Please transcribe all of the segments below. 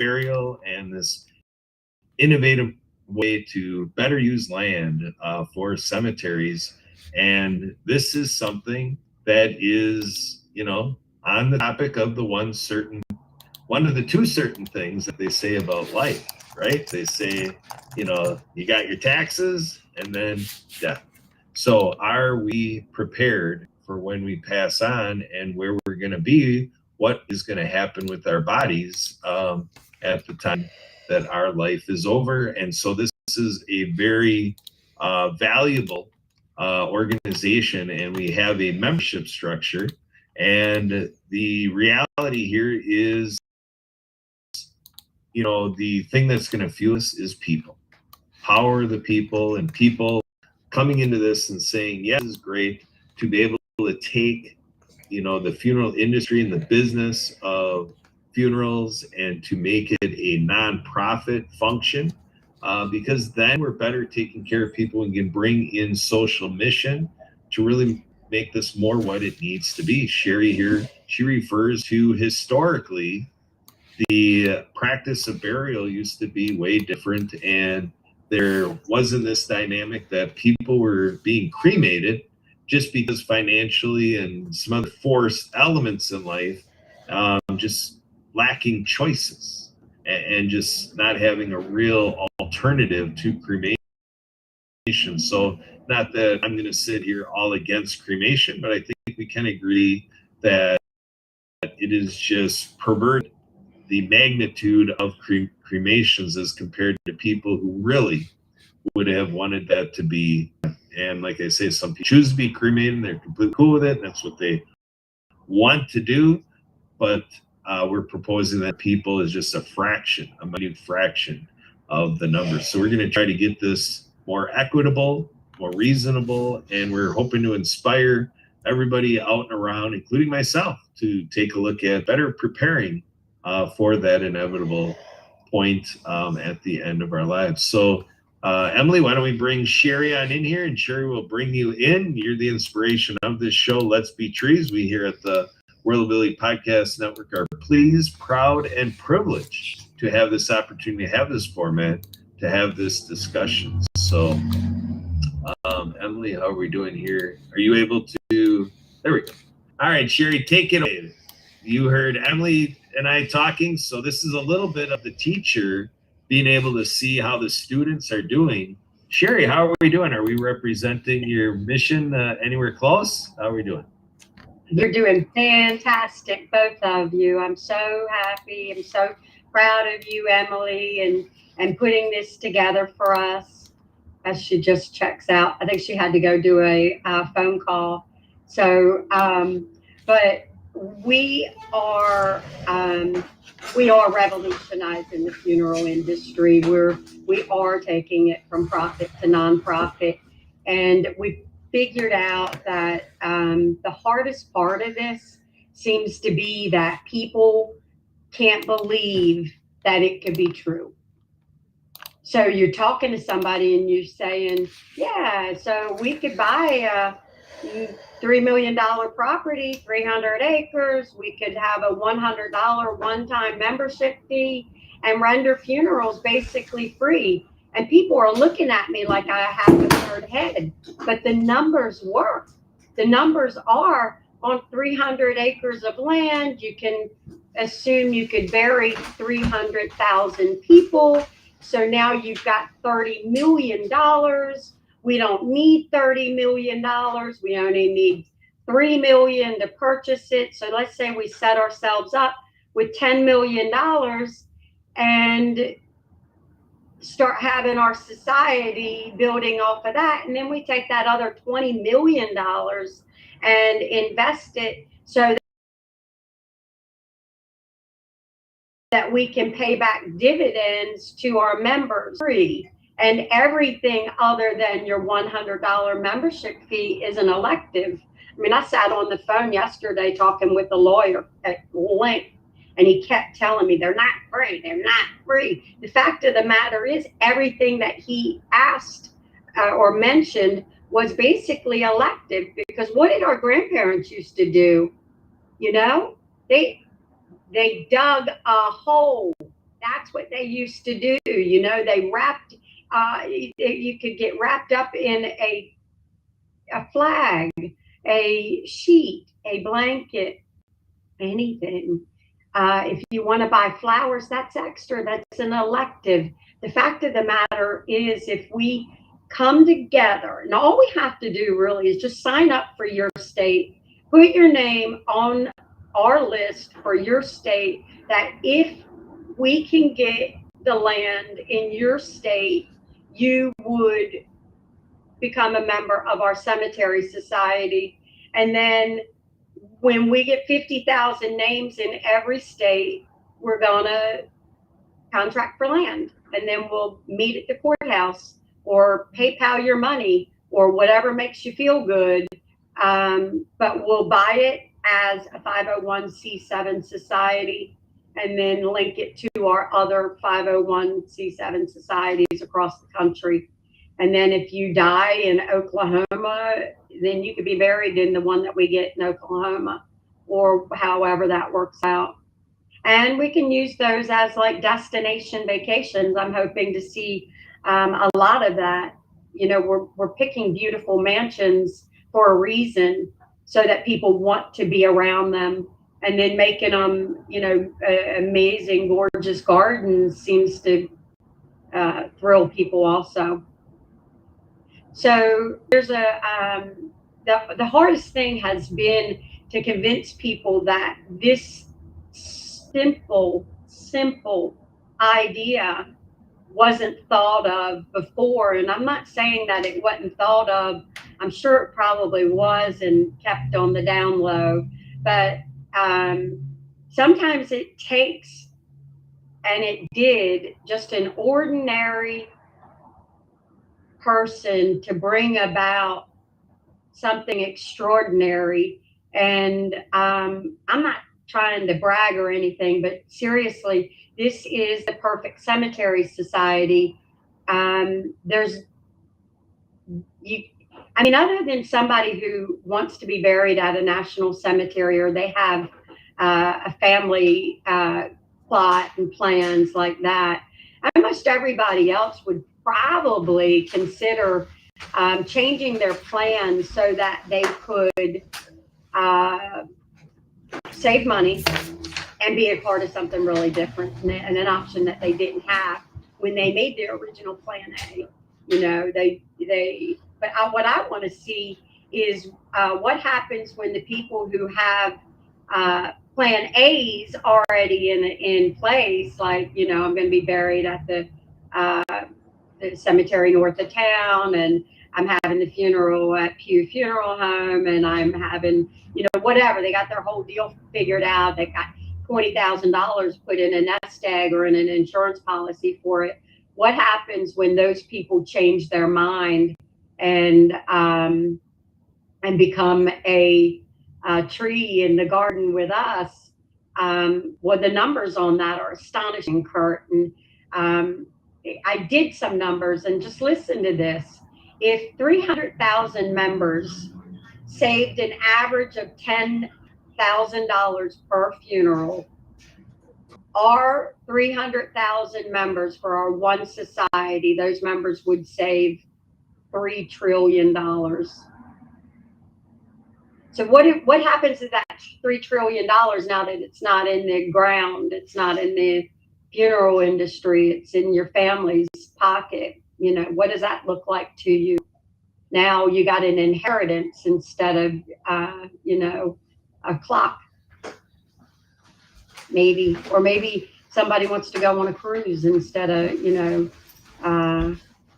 burial and this innovative way to better use land for cemeteries. And this is something that is, on the topic of one of the two certain things that they say about life, right? They say, you got your taxes and then death. So are we prepared for when we pass on and where we're going to be? What is going to happen with our bodies at the time that our life is over? And so this is a very valuable organization, and we have a membership structure. And the reality here is, the thing that's going to fuel us is people. Power the people, and people coming into this and saying, yes, this is great, to be able to take, the funeral industry and the business of funerals and to make it a nonprofit function, because then we're better taking care of people and can bring in social mission to really make this more what it needs to be. Cheri here, she refers to historically, the practice of burial used to be way different, and there wasn't this dynamic that people were being cremated just because financially and some other forced elements in life, just lacking choices and just not having a real alternative to cremation. So not that I'm going to sit here all against cremation, but I think we can agree that it is just perverted the magnitude of cremations as compared to people who really would have wanted that to be. And like I say, some people choose to be cremated, they're completely cool with it, and that's what they want to do. But we're proposing that people is just a minute fraction of the numbers. So we're going to try to get this more equitable, more reasonable, and we're hoping to inspire everybody out and around, including myself, to take a look at better preparing for that inevitable point at the end of our lives. So, Emily, why don't we bring Cheri on in here, and Cheri will bring you in. You're the inspiration of this show, Let's Be Trees. We here at the Whirlability Podcast Network are pleased, proud, and privileged to have this opportunity, to have this format, to have this discussion. So, Emily, how are we doing here? Are you able to? There we go. All right, Cheri, take it away. You heard Emily and I talking, so this is a little bit of the teacher being able to see how the students are doing. Cheri, how are we doing? Are we representing your mission anywhere close? How are we doing? You're doing fantastic, both of you. I'm so happy. I'm so proud of you, Emily, and putting this together for us. As she just checks out, I think she had to go do a phone call. So, but we are revolutionizing the funeral industry. We are taking it from profit to nonprofit, and we figured out that the hardest part of this seems to be that people can't believe that it could be true. So you're talking to somebody and you're saying, yeah, so we could buy a $3 million property, 300 acres. We could have a $100 one-time membership fee and render funerals basically free. And people are looking at me like I have a third head. But the numbers work. The numbers are on 300 acres of land. You can assume you could bury 300,000 people. So now you've got $30 million. We don't need $30 million. We only need $3 million to purchase it. So let's say we set ourselves up with $10 million and start having our society building off of that. And then we take that other $20 million and invest it so that we can pay back dividends to our members free. And everything other than your $100 membership fee is an elective. I mean, I sat on the phone yesterday talking with a lawyer at length, and he kept telling me they're not free. They're not free. The fact of the matter is, everything that he asked or mentioned was basically elective, because what did our grandparents used to do? You know, they dug a hole. That's that's what they used to do. You know, they wrapped, you could get wrapped up in a flag, a sheet, a blanket, anything. If you want to buy flowers, that's extra. That's an elective. The fact of the matter is, if we come together, and all we have to do really is just sign up for your state, put your name on our list for your state, that if we can get the land in your state, you would become a member of our cemetery society. And then when we get 50,000 names in every state, we're going to contract for land. And then we'll meet at the courthouse or PayPal your money or whatever makes you feel good. But we'll buy it as a 501c7 society and then link it to our other 501c7 societies across the country. And then if you die in Oklahoma, then you could be buried in the one that we get in Oklahoma, or however that works out. And we can use those as like destination vacations. I'm hoping to see a lot of that. You know, we're picking beautiful mansions for a reason, so that people want to be around them, and then making them, you know, amazing, gorgeous gardens seems to thrill people also. So there's the hardest thing has been to convince people that this simple idea wasn't thought of before. And I'm not saying that it wasn't thought of. I'm sure it probably was and kept on the down low. But sometimes it takes, and it did, just an ordinary person to bring about something extraordinary. And I'm not trying to brag or anything, but seriously, this is the perfect cemetery society. Other than somebody who wants to be buried at a national cemetery, or they have a family plot and plans like that, almost everybody else would probably consider changing their plans so that they could save money and be a part of something really different, and an option that they didn't have when they made their original plan A. You know, but what I want to see is what happens when the people who have plan A's already in place, like, you know, I'm going to be buried at the cemetery north of town, and I'm having the funeral at Pew Funeral Home, and I'm having, you know, whatever. They got their whole deal figured out. They got $20,000 put in a nest egg or in an insurance policy for it. What happens when those people change their mind and become a tree in the garden with us? Well, the numbers on that are astonishing, Kurt. And I did some numbers, and just listen to this. If 300,000 members saved an average of $10,000 per funeral, our 300,000 members for our one society, those members would save $3 trillion. So what happens to that $3 trillion now that it's not in the ground, it's not in the funeral industry, it's in your family's pocket? You know, what does that look like to you? Now you got an inheritance instead of, you know, a clock. Maybe, or maybe somebody wants to go on a cruise instead of, you know,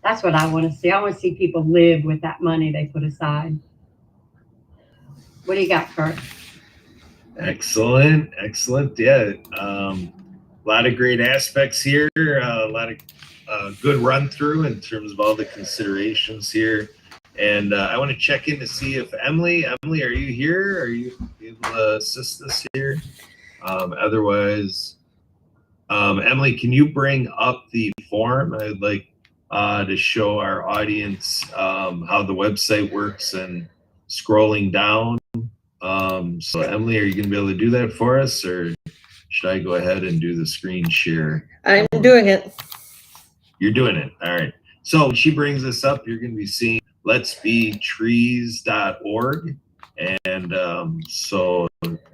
that's what I want to see. I want to see people live with that money they put aside. What do you got, Kurt? Excellent. Yeah. A lot of great aspects here. A lot of good run through in terms of all the considerations here. And I want to check in to see if Emily, are you here? Are you able to assist us here? Otherwise, Emily, can you bring up the form? I'd like to show our audience how the website works and scrolling down. So Emily, are you going to be able to do that for us, or should I go ahead and do the screen share? I'm doing it. You're doing it. All right. So when she brings this up, you're going to be seeing letsbetrees.org. And so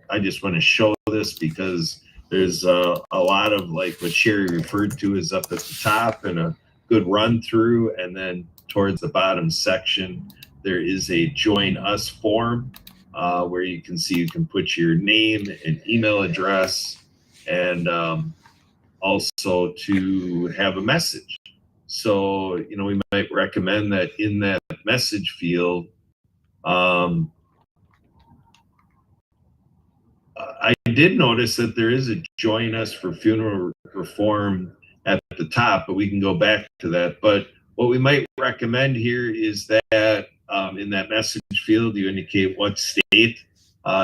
I just want to show this because there's a lot of like what Cheri referred to is up at the top and a good run through. And then towards the bottom section, there is a join us form where you can see you can put your name and email address and also to have a message. So, you know, we might recommend that in that message field, I did notice that there is a join us for funeral reform at the top, but we can go back to that. But what we might recommend here is that in that message field, you indicate what state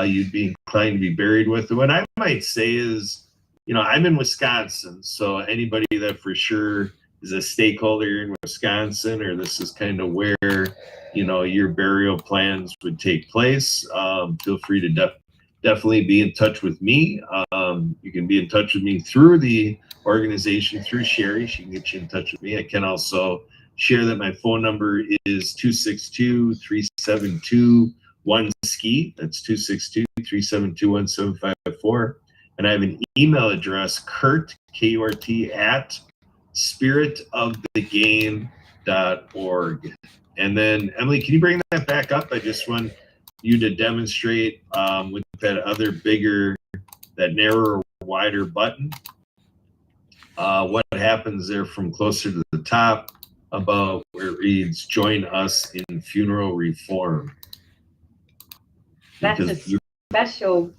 you'd be inclined to be buried with. And what I might say is, you know, I'm in Wisconsin, so anybody that for sure is a stakeholder in Wisconsin, or this is kind of where, you know, your burial plans would take place, feel free to definitely be in touch with me. You can be in touch with me through the organization, through Cheri. She can get you in touch with me. I can also share that my phone number is 262-372-1SKI. That's 262-372-1754. And I have an email address, Kurt, K-U-R-T, at spiritofthegame.org. And then, Emily, can you bring that back up? I just want you to demonstrate with that other bigger, that narrower, wider button, what happens there from closer to the top about where it reads, join us in funeral reform. That's a special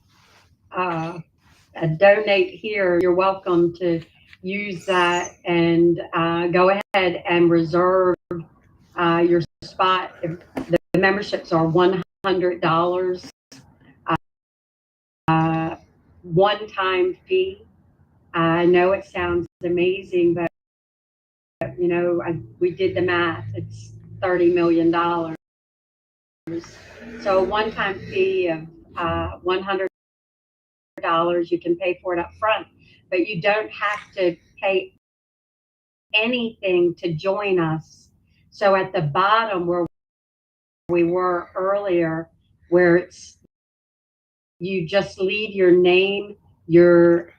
donate here. You're welcome to use that and go ahead and reserve your spot. The memberships are $100, one-time fee. I know it sounds amazing, but you know, we did the math. It's $30 million. So a one-time fee of $100. You can pay for it up front, but you don't have to pay anything to join us. So at the bottom where we were earlier, where it's you just leave your name, your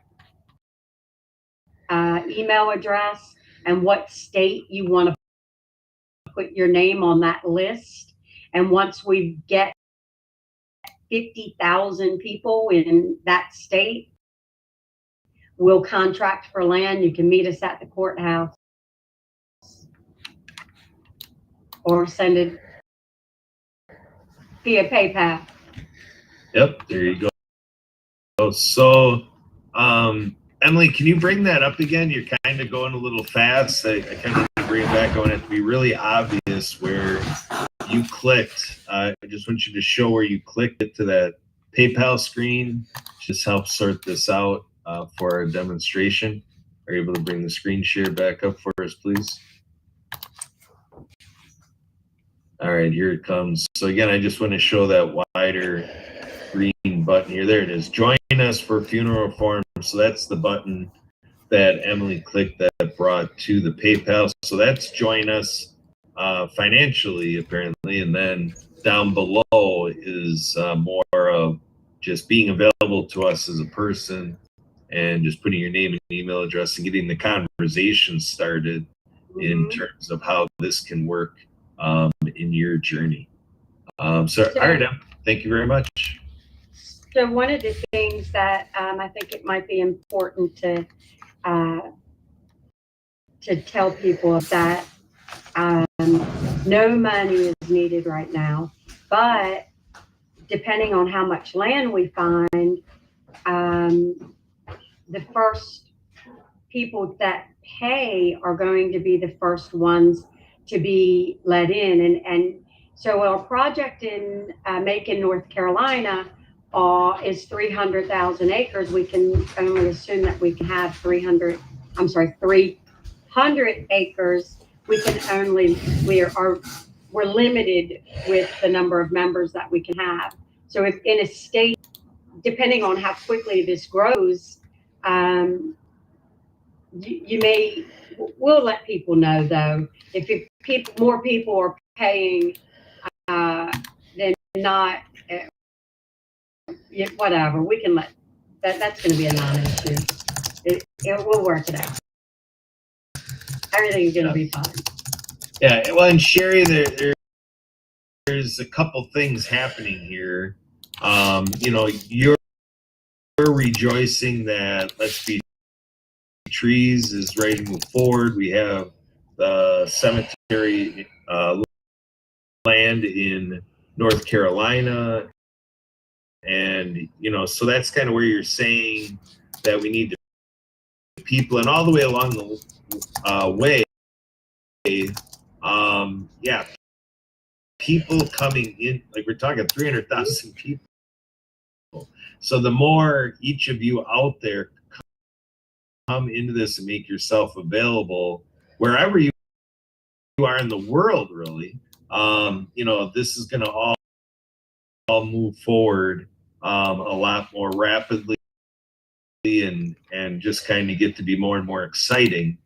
email address, and what state you want to put your name on that list. And once we get 50,000 people in that state, we'll contract for land. You can meet us at the courthouse or send it via PayPal. Yep, there you go. So, Emily, can you bring that up again? You're kind of going a little fast. I kind of want to bring it back. I want it to be really obvious where you clicked. I just want you to show where you clicked it to that PayPal screen. Just help sort this out for our demonstration. Are you able to bring the screen share back up for us, please? All right, here it comes. So again, I just want to show that wider green button here. There it is. Join us for funeral reform. So that's the button that Emily clicked that brought to the PayPal. So that's join us financially, apparently. And then down below is more of just being available to us as a person and just putting your name and email address and getting the conversation started in terms of how this can work in your journey. All right, Em, thank you very much. So one of the things that I think it might be important to tell people is that no money is needed right now, but depending on how much land we find, the first people that pay are going to be the first ones to be let in. And so our project in Macon, North Carolina is 300,000 acres. We can only assume that we can have 300 acres. We can only, we're limited with the number of members that we can have. So if in a state, depending on how quickly this grows, Um, we'll let people know though, if more people are paying, then not, whatever, we can let, that's going to be a non-issue. We'll work it out. Everything's going to be fine. Yeah, well, and Cheri, there's a couple things happening here. You're rejoicing that Let's Be Trees is ready to move forward. We have the cemetery land in North Carolina, and so that's kind of where you're saying that we need the people, and all the way along the way, yeah, people coming in, like we're talking 300,000 people. So the more each of you out there come into this and make yourself available wherever you are in the world, really, this is going to all move forward a lot more rapidly, and just kind of get to be more and more exciting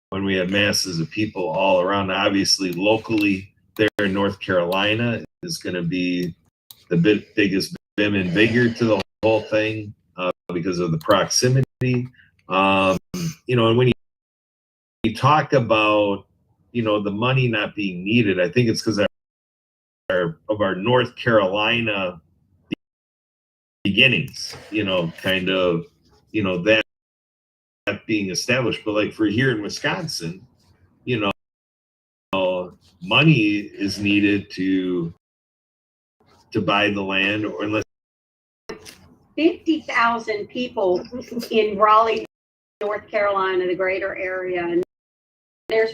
when we have masses of people all around. Obviously, locally there in North Carolina is going to be the biggest vim and vigor to the whole thing because of the proximity. And when you talk about the money not being needed, I think it's because of our North Carolina beginnings, kind of, that being established. But like for here in Wisconsin, money is needed to buy the land, or unless 50,000 people in Raleigh, North Carolina, the greater area, and there's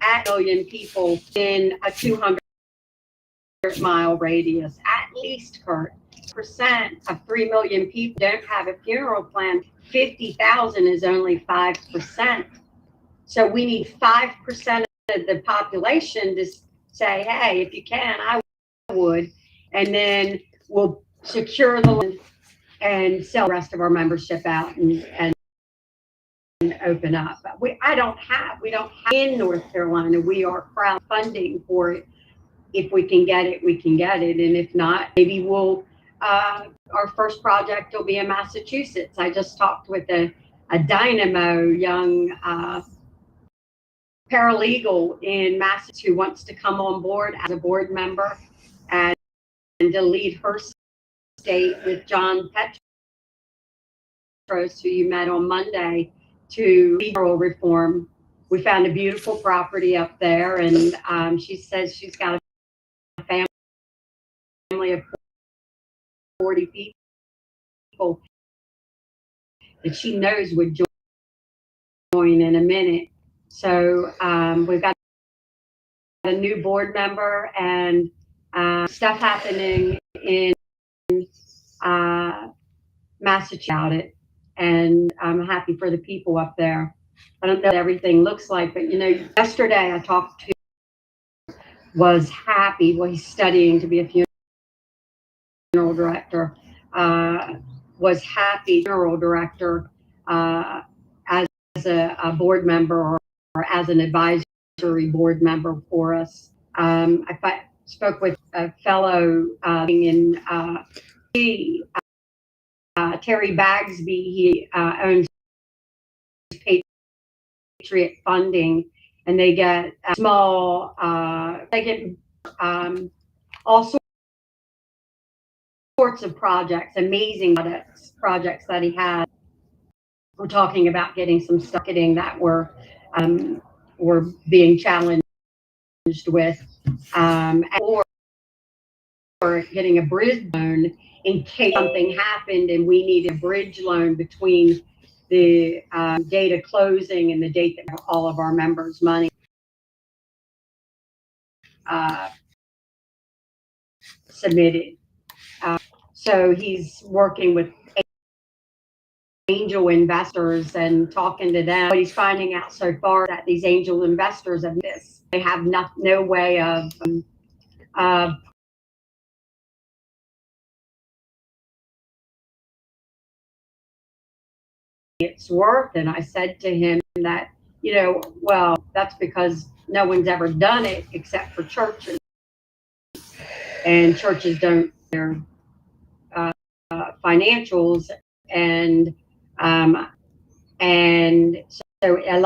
at 1 million people in a 200-mile radius, at least, Kurt. Percent of 3 million people don't have a funeral plan. 50,000 is only 5%. So we need 5% of the population to say, hey, if you can, I would. And then we'll secure the land and sell the rest of our membership out and open up. But we don't have in North Carolina, we are crowdfunding for it. If we can get it, we can get it. And if not, maybe we'll, our first project will be in Massachusetts. I just talked with a dynamo young paralegal in Massachusetts who wants to come on board as a board member and to lead her state with John Petros, who you met on Monday, to legal reform. We found a beautiful property up there, and she says she's got a family of 40 people that she knows would join in a minute. So we've got a new board member and stuff happening in Massachusetts about it, and I'm happy for the people up there. I don't know what everything looks like, but yesterday I talked to was happy. Well, he's studying to be a funeral director. Was happy funeral director as a board member or as an advisory board member for us. I spoke with a fellow in Terry Bagsby. He owns Patriot Funding, and they get small, they get all sorts of projects, amazing projects that he has. We're talking about getting some stuff that we're being challenged with, or getting a bridge loan in case something happened and we need a bridge loan between the date of closing and the date that all of our members' money submitted. So he's working with angel investors and talking to them. But he's finding out so far that these angel investors they have no way of it's worth. And I said to him that, well, that's because no one's ever done it except for churches, and churches don't their financials, and so a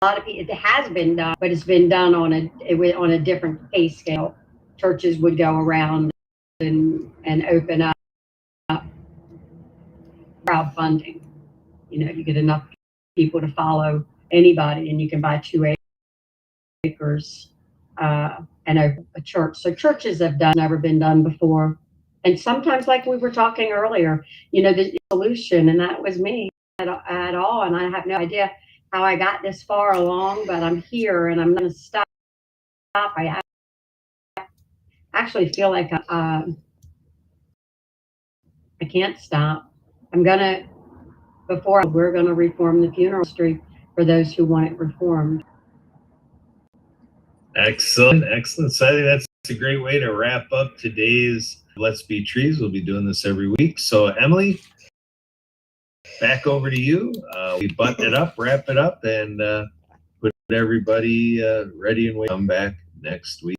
lot of people, it has been done, but it's been done on a different pay scale. Churches would go around and open up crowdfunding. You get enough people to follow anybody, and you can buy 2 acres and open a church. So churches have never been done before. And sometimes, like we were talking earlier, the solution, and that was me at all. And I have no idea how I got this far along, but I'm here, and I'm going to stop. I actually feel like I can't stop. We're going to reform the funeral industry for those who want it reformed. Excellent. So I think that's a great way to wrap up today's Let's Be Trees. We'll be doing this every week. So Emily, back over to you. We button it up, wrap it up, and put everybody ready and wait. Come back next week.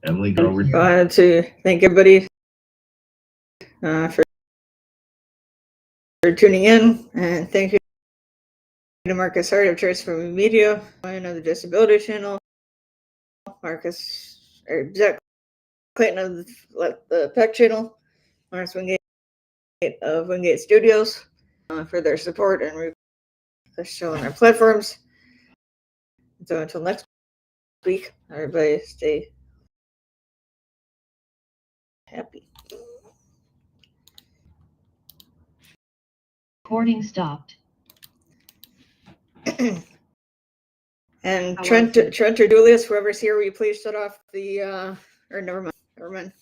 Emily, go over. I wanted to thank everybody for tuning in, and thank you to Marcus Hart of Transforming Media, and of the Disability Channel, Jack Clayton of the PEC Channel, Lawrence Wingate of Wingate Studios for their support and the show on our platforms. So until next week, everybody stay happy. Recording stopped. And Trent or Julius, whoever's here, will you please shut off the or never mind.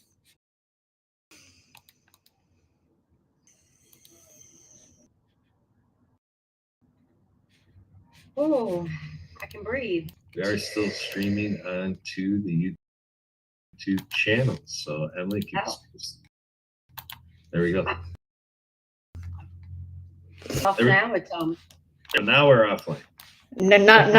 Oh, I can breathe. We are still streaming onto the YouTube channel. So Emily keeps. There we go. Off now. It's And now we're offline. Not